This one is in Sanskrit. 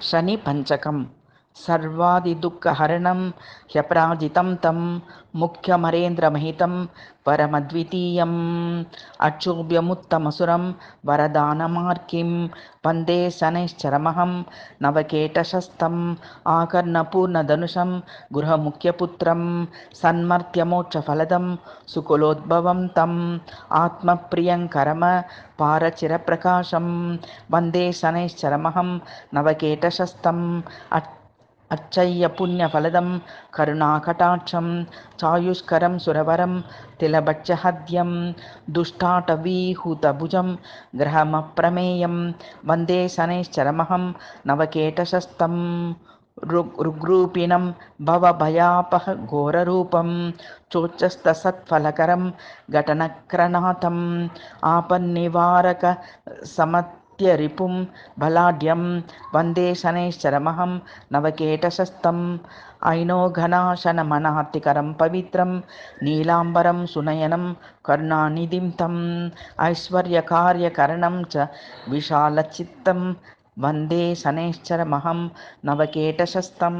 शनिपञ्चकं सर्वादिदुःखहरणं ह्यपराजितं तं मुख्यमरेन्द्रमहितं परमद्वितीयम् अक्षोभ्यमुत्तमसुरं वरदानमार्किं वन्दे शनैश्चरमहं नवकेटशस्तम् आकर्णपूर्णधनुषं गृहमुख्यपुत्रं सन्मर्त्यमोक्षफलदं सुकुलोद्भवं तम् आत्मप्रियङ्करम पारचिरप्रकाशं वन्दे शनैश्चरमहं नवकेटशस्तम् अच्चय्यपुण्यफलदं करुणाकटाक्षं चायुष्करं सुरवरं तिलभक्षहद्यं दुष्टाटवीहूतभुजं ग्रहमप्रमेयं वन्दे शनैश्चरमहं नवकेटशस्तं ऋग्रूपिणं भवभयापहघोररूपं चोच्चस्तसत्फलकरं घटनक्रनाथम् आपन्निवारकसमत्यरिपुं बलाढ्यं वन्दे शनैश्चरमहं नवकेटशस्तम् ऐनोघनाशनमनातिकरं पवित्रं नीलाम्बरं सुनयनं करुणानिधिं तम् ऐश्वर्यकार्यकरणं च विशालचित्तं वन्दे शनैश्चरमहं नवकेटशस्तम्